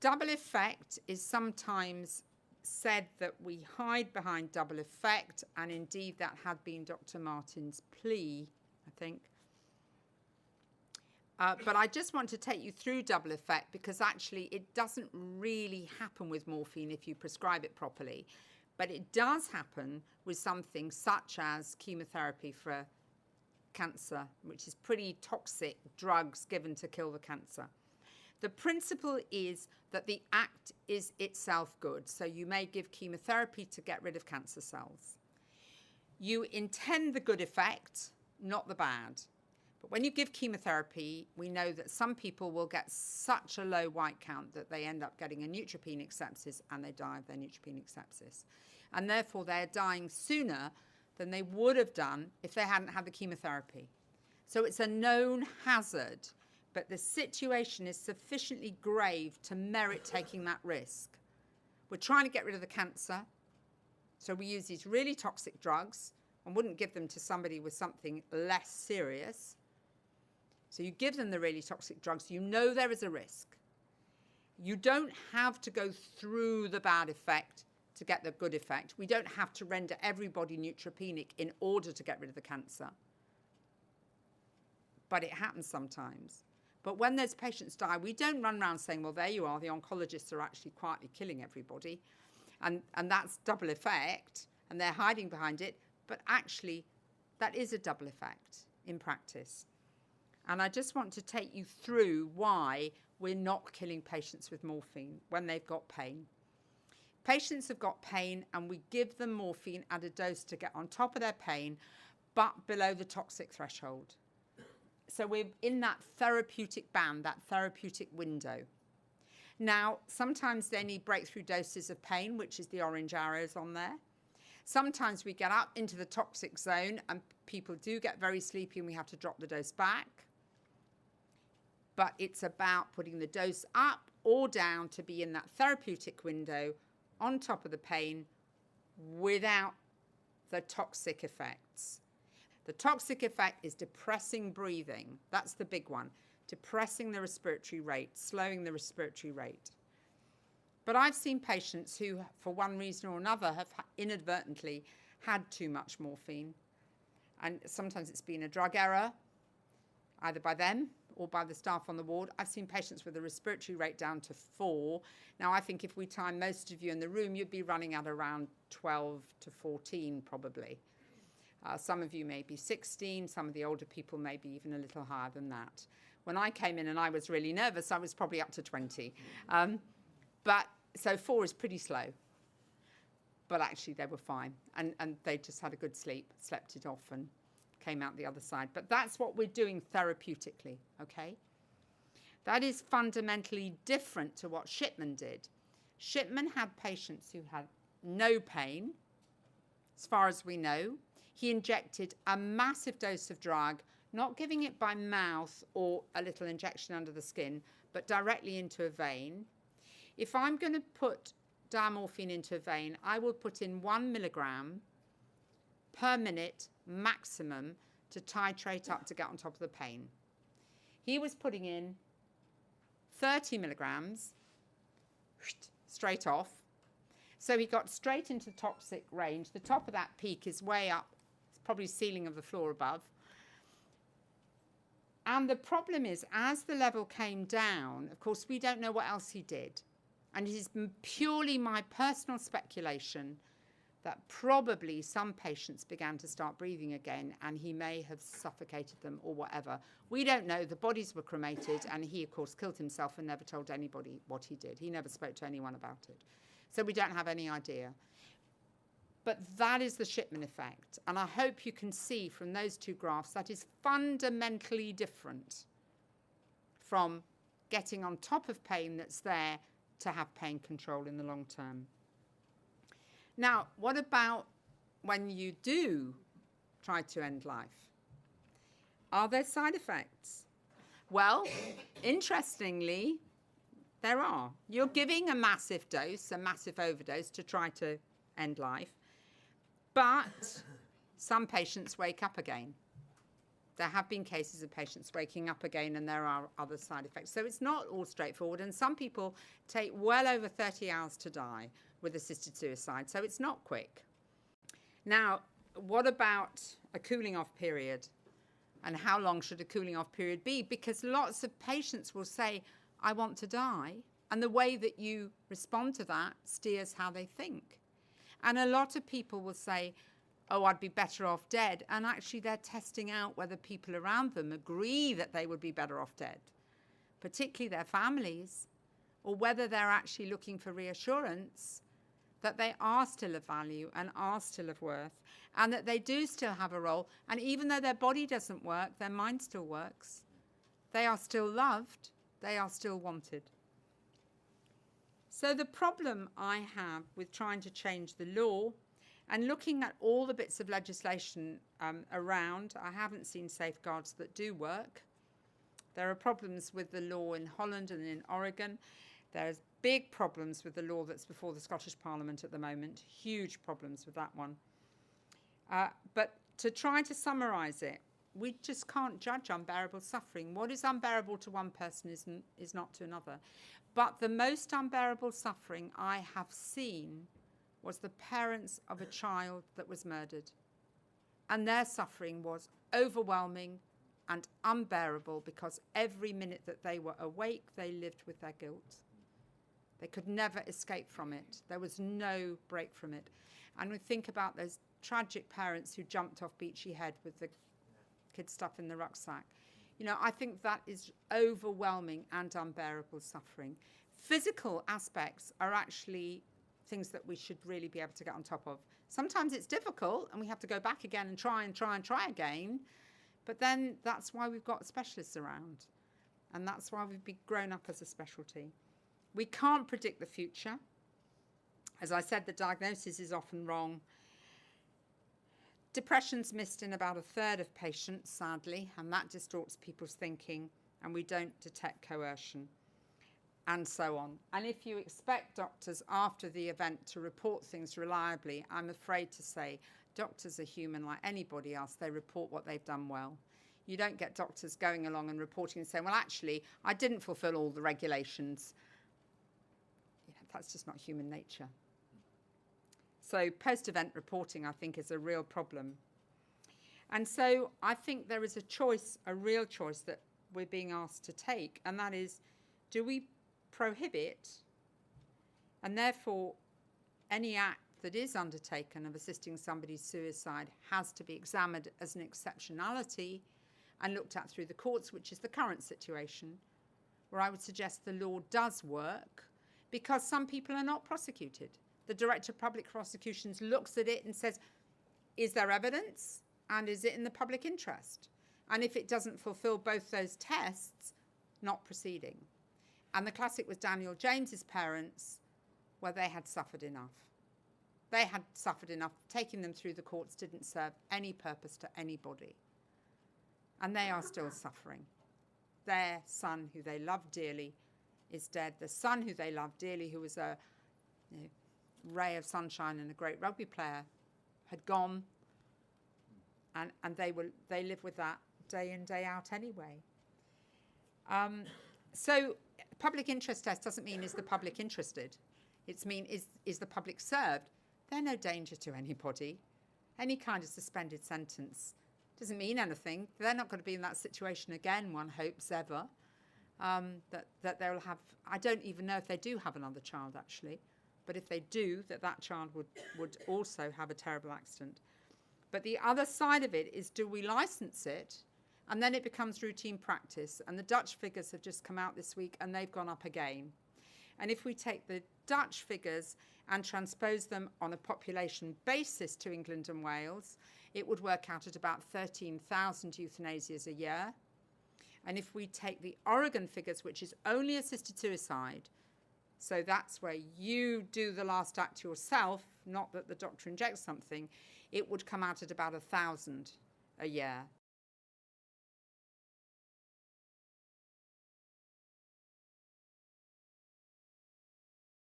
Double effect is sometimes said that we hide behind double effect, and indeed that had been Dr. Martin's plea, I think. But I just want to take you through double effect because actually it doesn't really happen with morphine if you prescribe it properly. But it does happen with something such as chemotherapy for cancer, which is pretty toxic drugs given to kill the cancer. The principle is that the act is itself good. So you may give chemotherapy to get rid of cancer cells. You intend the good effect, not the bad. But when you give chemotherapy, we know that some people will get such a low white count that they end up getting a neutropenic sepsis and they die of their neutropenic sepsis. And therefore, they're dying sooner than they would have done if they hadn't had the chemotherapy. So it's a known hazard, but the situation is sufficiently grave to merit taking that risk. We're trying to get rid of the cancer, so we use these really toxic drugs and wouldn't give them to somebody with something less serious. So you give them the really toxic drugs, you know there is a risk. You don't have to go through the bad effect to get the good effect. We don't have to render everybody neutropenic in order to get rid of the cancer. But it happens sometimes. But when those patients die, we don't run around saying, well, there you are, the oncologists are actually quietly killing everybody. And that's double effect, and they're hiding behind it. But actually, that is a double effect in practice. And I just want to take you through why we're not killing patients with morphine when they've got pain. Patients have got pain and we give them morphine at a dose to get on top of their pain, but below the toxic threshold. So we're in that therapeutic band, that therapeutic window. Now, sometimes they need breakthrough doses of pain, which is the orange arrows on there. Sometimes we get up into the toxic zone and people do get very sleepy and we have to drop the dose back. But it's about putting the dose up or down to be in that therapeutic window on top of the pain without the toxic effects. The toxic effect is depressing breathing. That's the big one. Depressing the respiratory rate, slowing the respiratory rate. But I've seen patients who, for one reason or another, have inadvertently had too much morphine. And sometimes it's been a drug error, either by them or by the staff on the ward. I've seen patients with a respiratory rate down to 4. Now, I think if we time most of you in the room, you'd be running at around 12 to 14 probably. Some of you may be 16, some of the older people may be even a little higher than that. When I came in and I was really nervous, I was probably up to 20. So 4 is pretty slow. But actually they were fine. And they just had a good sleep, slept it off and came out the other side. But that's what we're doing therapeutically, okay? That is fundamentally different to what Shipman did. Shipman had patients who had no pain, as far as we know. He injected a massive dose of drug, not giving it by mouth or a little injection under the skin, but directly into a vein. If I'm going to put diamorphine into a vein, I will put in 1 milligram per minute maximum to titrate up to get on top of the pain. He was putting in 30 milligrams straight off. So he got straight into toxic range. The top of that peak is way up. It's probably ceiling of the floor above. And the problem is, as the level came down, of course, we don't know what else he did. And it is purely my personal speculation that probably some patients began to start breathing again and he may have suffocated them or whatever. We don't know. The bodies were cremated and he, of course, killed himself and never told anybody what he did. He never spoke to anyone about it. So we don't have any idea. But that is the Shipman effect. And I hope you can see from those two graphs that is fundamentally different from getting on top of pain that's there to have pain control in the long term. Now, what about when you do try to end life? Are there side effects? Well, interestingly, there are. You're giving a massive dose, a massive overdose to try to end life, but some patients wake up again. there have been cases of patients waking up again, and there are other side effects. So it's not all straightforward, and some people take well over 30 hours to die with assisted suicide, so it's not quick. Now, what about a cooling off period? And how long should a cooling off period be? Because lots of patients will say, I want to die. And the way that you respond to that steers how they think. And a lot of people will say, oh, I'd be better off dead. And actually they're testing out whether people around them agree that they would be better off dead, particularly their families, or whether they're actually looking for reassurance that they are still of value and are still of worth, and that they do still have a role. And even though their body doesn't work, their mind still works. They are still loved. They are still wanted. So the problem I have with trying to change the law and looking at all the bits of legislation around, I haven't seen safeguards that do work. There are problems with the law in Holland and in Oregon. There's big problems with the law that's before the Scottish Parliament at the moment, huge problems with that one. But to try to summarise it, we just can't judge unbearable suffering. What is unbearable to one person is not to another. But the most unbearable suffering I have seen was the parents of a child that was murdered. And their suffering was overwhelming and unbearable because every minute that they were awake, they lived with their guilt. They could never escape from it. There was no break from it. And we think about those tragic parents who jumped off Beachy Head with the kids' stuff in the rucksack. You know, I think that is overwhelming and unbearable suffering. Physical aspects are actually things that we should really be able to get on top of. Sometimes it's difficult and we have to go back again and try again. But then that's why we've got specialists around. And that's why we've been grown up as a specialty. We can't predict the future. As I said, the diagnosis is often wrong. Depression's missed in about a third of patients, sadly, and that distorts people's thinking, and we don't detect coercion, and so on. And if you expect doctors after the event to report things reliably, I'm afraid to say doctors are human like anybody else. They report what they've done well. You don't get doctors going along and reporting and saying, well, actually, I didn't fulfill all the regulations. You know, that's just not human nature. So post-event reporting, I think, is a real problem. And so I think there is a choice, a real choice that we're being asked to take, and that is, do we prohibit, and therefore any act that is undertaken of assisting somebody's suicide has to be examined as an exceptionality and looked at through the courts, which is the current situation, where I would suggest the law does work because some people are not prosecuted. The Director of Public Prosecutions looks at it and says, is there evidence and is it in the public interest? And if it doesn't fulfill both those tests, not proceeding. And the classic was Daniel James's parents, where they had suffered enough. They had suffered enough. Taking them through the courts didn't serve any purpose to anybody. And they are still suffering. Their son, who they loved dearly, is dead. The son who they loved dearly, who was a ray of sunshine and a great rugby player, had gone, and they live with that day in, day out anyway. So public interest test doesn't mean is the public interested. It's mean is the public served. They're no danger to anybody. Any kind of suspended sentence doesn't mean anything. They're not going to be in that situation again, one hopes, ever. That they'll have, I don't even know if they do have another child actually, but if they do, that child would also have a terrible accident. But the other side of it is, do we license it? And then it becomes routine practice. And the Dutch figures have just come out this week and they've gone up again. And if we take the Dutch figures and transpose them on a population basis to England and Wales, it would work out at about 13,000 euthanasias a year. And if we take the Oregon figures, which is only assisted suicide, so that's where you do the last act yourself, not that the doctor injects something, it would come out at about 1,000 a year.